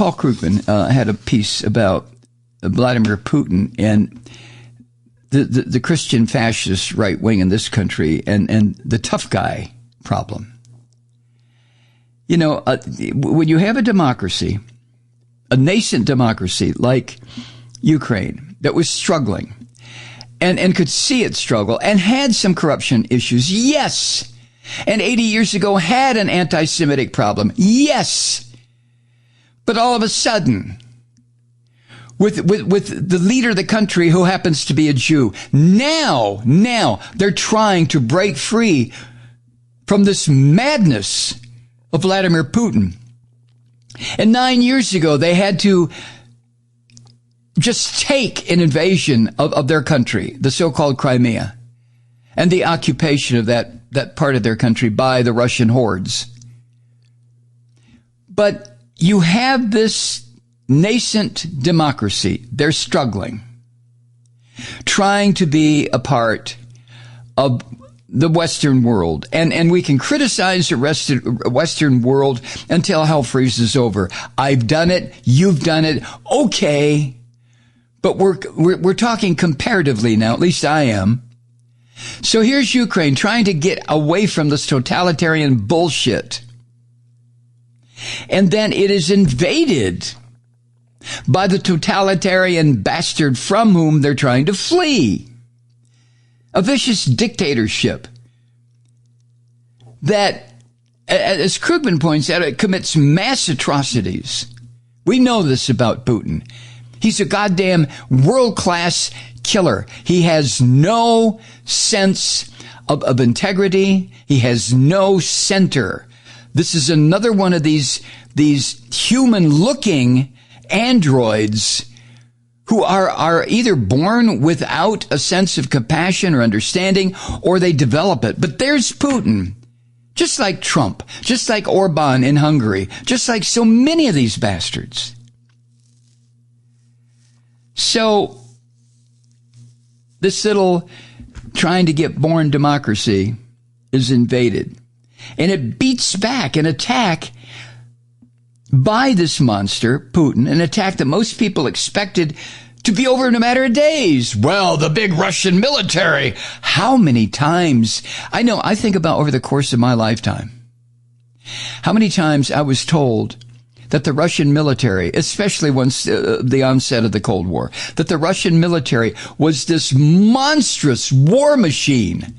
Paul Krugman had a piece about Vladimir Putin and the Christian fascist right wing in this country and the tough guy problem. You know, when you have a democracy, a nascent democracy like Ukraine that was struggling and could see it struggle and had some corruption issues, yes. And 80 years ago had an anti-Semitic problem, yes. But all of a sudden, with the leader of the country who happens to be a Jew, now they're trying to break free from this madness of Vladimir Putin. And 9 years ago, they had to just take an invasion of their country, the so-called Crimea, and the occupation of that part of their country by the Russian hordes. But you have this nascent democracy. They're struggling, trying to be a part of the Western world. And we can criticize the Western world until hell freezes over. I've done it. You've done it. Okay. But we're talking comparatively now. At least I am. So here's Ukraine trying to get away from this totalitarian bullshit. And then it is invaded by the totalitarian bastard from whom they're trying to flee. A vicious dictatorship that, as Krugman points out, it commits mass atrocities. We know this about Putin. He's a goddamn world-class killer. He has no sense of integrity. He has no center. This is another one of these human-looking androids who are either born without a sense of compassion or understanding, or they develop it. But there's Putin, just like Trump, just like Orban in Hungary, just like so many of these bastards. So this little trying to get born democracy is invaded, and it beats back an attack by this monster, Putin, an attack that most people expected to be over in a matter of days. Well, the big Russian military. How many times? I think about over the course of my lifetime, how many times I was told that the Russian military, especially once the onset of the Cold War, that the Russian military was this monstrous war machine.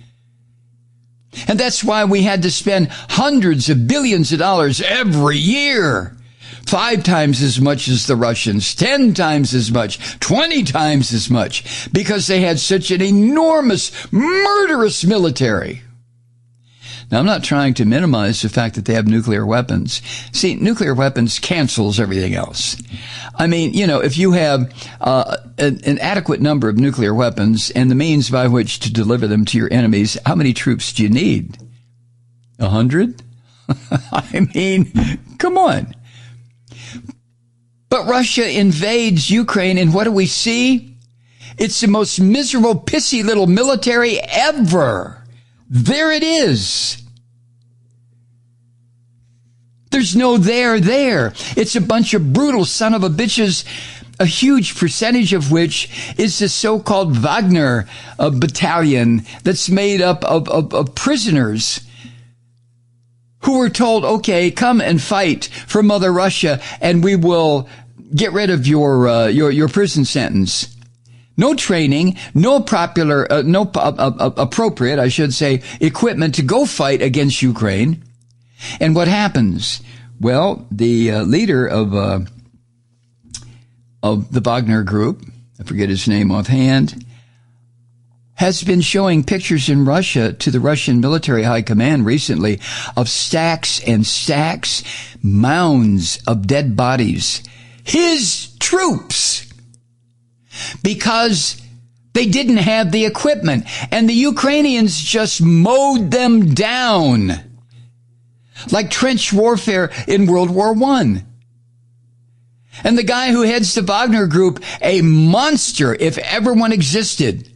And that's why we had to spend hundreds of billions of dollars every year. 5 times as much as the Russians, 10 times as much, 20 times as much, because they had such an enormous, murderous military. Now, I'm not trying to minimize the fact that they have nuclear weapons. See, nuclear weapons cancels everything else. I mean, you know, if you have an adequate number of nuclear weapons and the means by which to deliver them to your enemies, how many troops do you need? 100? I mean, come on. But Russia invades Ukraine, and what do we see? It's the most miserable, pissy little military ever. There it is. There's no there. It's a bunch of brutal son of a bitches, a huge percentage of which is the so-called Wagner battalion that's made up of prisoners who were told, okay, come and fight for Mother Russia and we will get rid of your prison sentence. No training, no appropriate, I should say, equipment to go fight against Ukraine. And what happens? Well, the leader of the Wagner group, I forget his name offhand, has been showing pictures in Russia to the Russian military high command recently of stacks and stacks, mounds of dead bodies. His troops, because they didn't have the equipment, and the Ukrainians just mowed them down like trench warfare in World War I. And the guy who heads the Wagner group, a monster if ever one existed,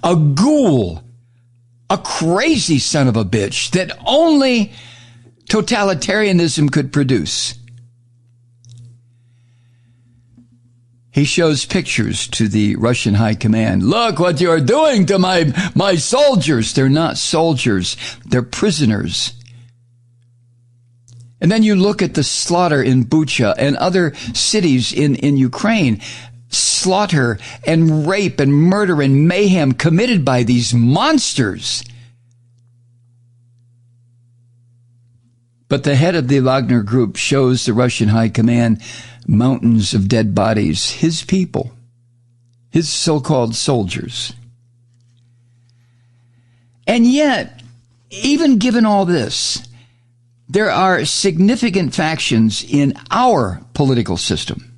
a ghoul, a crazy son of a bitch that only totalitarianism could produce. He shows pictures to the Russian high command. Look what you're doing to my soldiers. They're not soldiers. They're prisoners. And then you look at the slaughter in Bucha and other cities in Ukraine. Slaughter and rape and murder and mayhem committed by these monsters. But the head of the Wagner group shows the Russian high command mountains of dead bodies, his people, his so-called soldiers. And yet, even given all this, there are significant factions in our political system.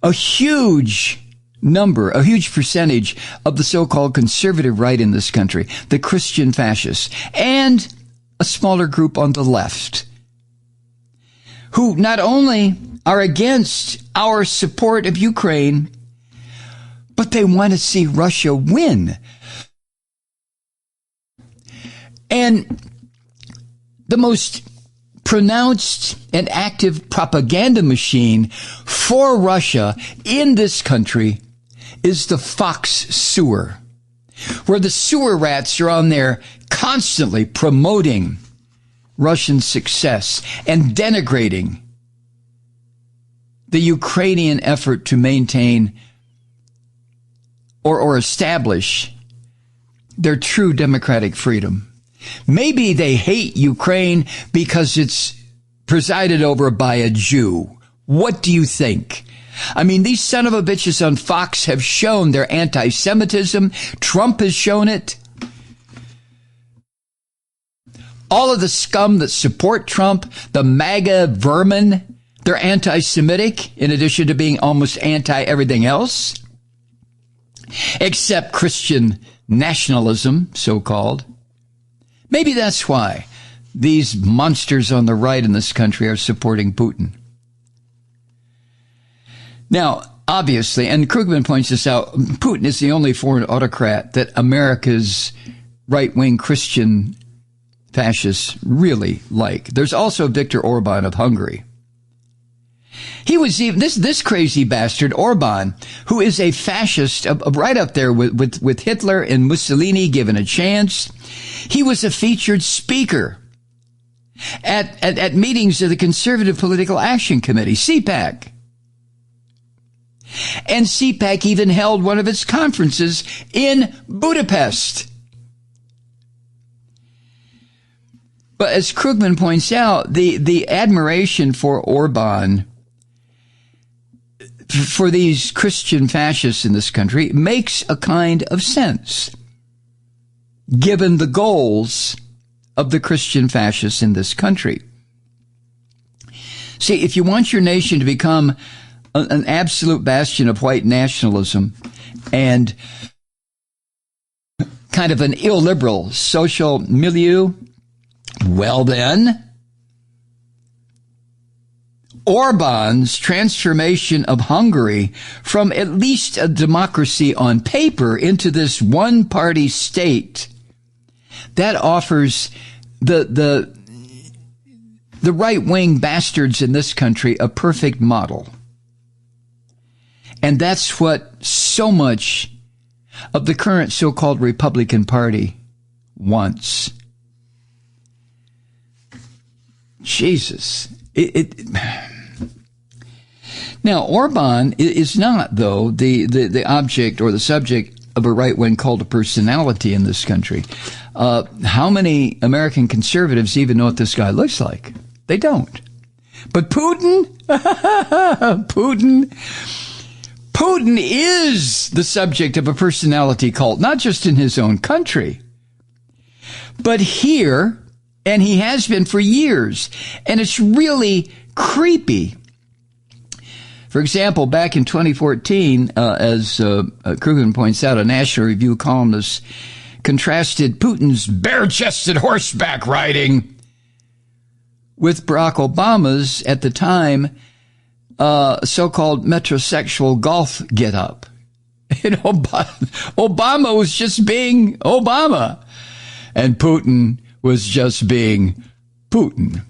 A huge number, a huge percentage of the so-called conservative right in this country, the Christian fascists, and a smaller group on the left, who not only are against our support of Ukraine, but they want to see Russia win. And the most pronounced and active propaganda machine for Russia in this country is the Fox sewer, where the sewer rats are on there constantly promoting Russian success and denigrating the Ukrainian effort to maintain or establish their true democratic freedom. Maybe they hate Ukraine because it's presided over by a Jew. What do you think? I mean, these son of a bitches on Fox have shown their anti-Semitism. Trump has shown it. All of the scum that support Trump, the MAGA vermin, they're anti-Semitic in addition to being almost anti-everything else, except Christian nationalism, so-called. Maybe that's why these monsters on the right in this country are supporting Putin. Now, obviously, and Krugman points this out, Putin is the only foreign autocrat that America's right-wing Christian fascists really like. There's also Viktor Orban of Hungary. He was even this crazy bastard Orban, who is a fascist right up there with Hitler and Mussolini given a chance. He was a featured speaker at meetings of the Conservative Political Action Committee, CPAC. And CPAC even held one of its conferences in Budapest. But as Krugman points out, the admiration for Orban, for these Christian fascists in this country, makes a kind of sense, given the goals of the Christian fascists in this country. See, if you want your nation to become an absolute bastion of white nationalism and kind of an illiberal social milieu, well then, Orban's transformation of Hungary from at least a democracy on paper into this one-party state, that offers the right-wing bastards in this country a perfect model. And that's what so much of the current so-called Republican Party wants. Jesus. Now, Orban is not, though, the object or the subject of a right-wing cult of personality in this country. How many American conservatives even know what this guy looks like? They don't. But Putin? Putin is the subject of a personality cult, not just in his own country, but here, and he has been for years. And it's really creepy. For example, back in 2014, as Krugman points out, a National Review columnist contrasted Putin's bare-chested horseback riding with Barack Obama's, at the time, so-called metrosexual golf get-up. You know, Obama was just being Obama, and Putin was just being Putin.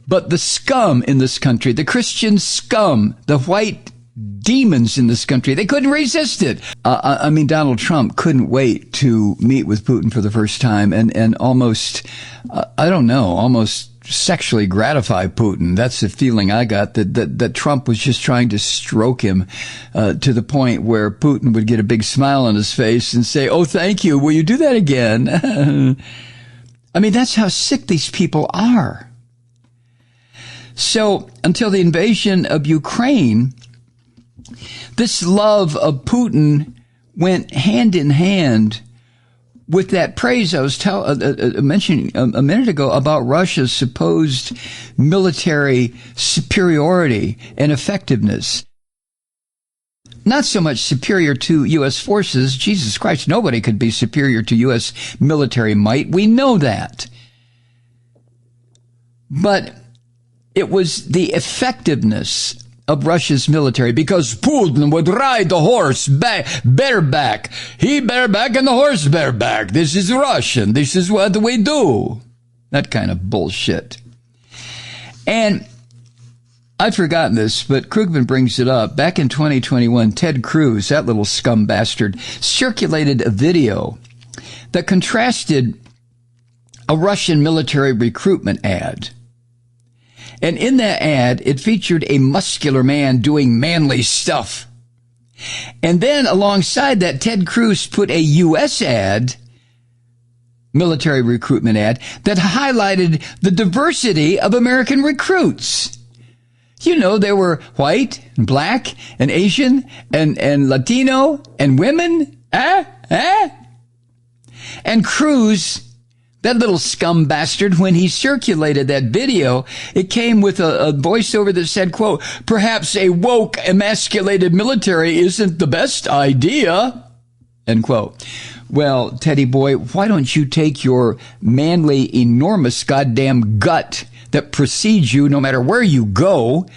But the scum in this country, the Christian scum, the white demons in this country, they couldn't resist it. I mean, Donald Trump couldn't wait to meet with Putin for the first time and almost, almost sexually gratify Putin. That's the feeling I got, that Trump was just trying to stroke him to the point where Putin would get a big smile on his face and say, "Oh, thank you. Will you do that again?" I mean, that's how sick these people are. So until the invasion of Ukraine, this love of Putin went hand in hand with that praise I was mentioning a minute ago about Russia's supposed military superiority and effectiveness. Not so much superior to U.S. forces. Jesus Christ, nobody could be superior to U.S. military might. We know that. But it was the effectiveness of Russia's military, because Putin would ride the horse bareback. He bareback and the horse bareback. This is Russian. This is what we do. That kind of bullshit. And I've forgotten this, but Krugman brings it up. Back in 2021, Ted Cruz, that little scum bastard, circulated a video that contrasted a Russian military recruitment ad. And in that ad, it featured a muscular man doing manly stuff. And then alongside that, Ted Cruz put a U.S. ad, military recruitment ad, that highlighted the diversity of American recruits. You know, there were white and black and Asian and Latino and women. And Cruz, that little scum bastard, when he circulated that video, it came with a voiceover that said, quote, "Perhaps a woke, emasculated military isn't the best idea," end quote. Well, Teddy boy, why don't you take your manly, enormous goddamn gut that precedes you no matter where you go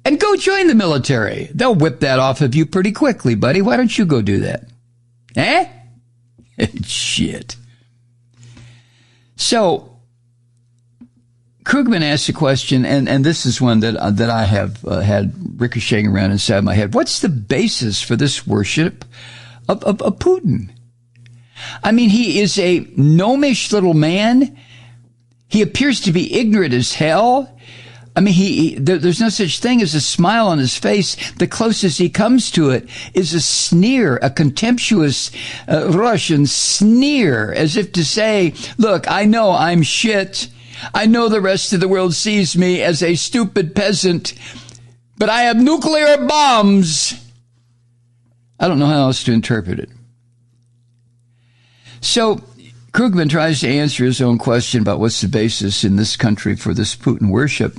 and go join the military? They'll whip that off of you pretty quickly, buddy. Why don't you go do that? Shit. So, Krugman asked a question, and this is one that I have had ricocheting around inside my head. What's the basis for this worship of Putin? I mean, he is a gnomish little man. He appears to be ignorant as hell. I mean, there's no such thing as a smile on his face. The closest he comes to it is a sneer, a contemptuous Russian sneer, as if to say, look, I know I'm shit. I know the rest of the world sees me as a stupid peasant, but I have nuclear bombs. I don't know how else to interpret it. So Krugman tries to answer his own question about what's the basis in this country for this Putin worship.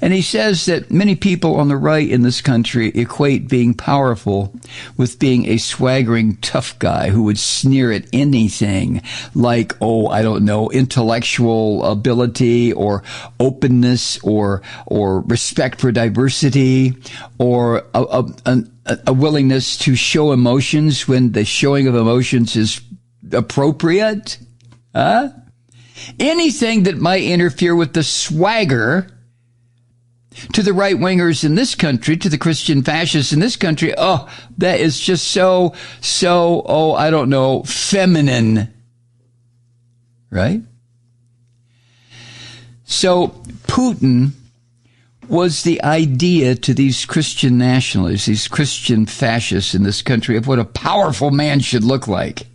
And he says that many people on the right in this country equate being powerful with being a swaggering tough guy who would sneer at anything like, intellectual ability or openness or respect for diversity or a willingness to show emotions when the showing of emotions is appropriate. Anything that might interfere with the swagger to the right-wingers in this country, to the Christian fascists in this country, that is just so, feminine. Right? So Putin was the idea to these Christian nationalists, these Christian fascists in this country, of what a powerful man should look like.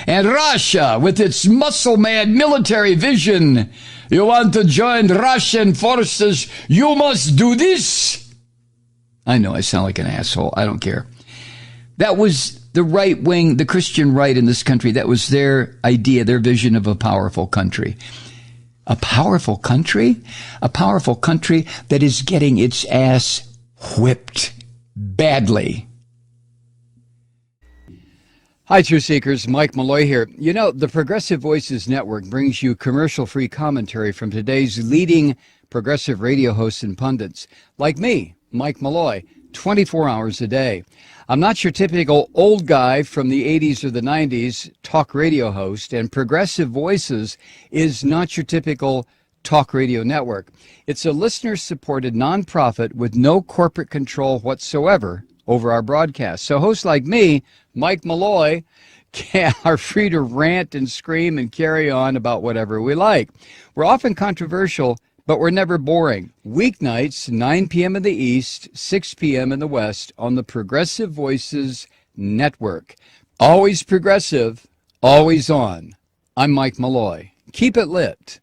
And Russia, with its muscle-mad military vision, you want to join Russian forces, you must do this. I know I sound like an asshole. I don't care. That was the right wing, the Christian right in this country. That was their idea, their vision of a powerful country. A powerful country? A powerful country that is getting its ass whipped badly. Hi, Truth Seekers. Mike Malloy here. You know, the Progressive Voices Network brings you commercial-free commentary from today's leading progressive radio hosts and pundits, like me, Mike Malloy, 24 hours a day. I'm not your typical old guy from the 80s or the 90s talk radio host, and Progressive Voices is not your typical Talk Radio Network. It's a listener-supported nonprofit with no corporate control whatsoever over our broadcast. So hosts like me, Mike Malloy, are free to rant and scream and carry on about whatever we like. We're often controversial, but we're never boring. Weeknights, 9 p.m. in the East, 6 p.m. in the West on the Progressive Voices Network. Always progressive, always on. I'm Mike Malloy. Keep it lit.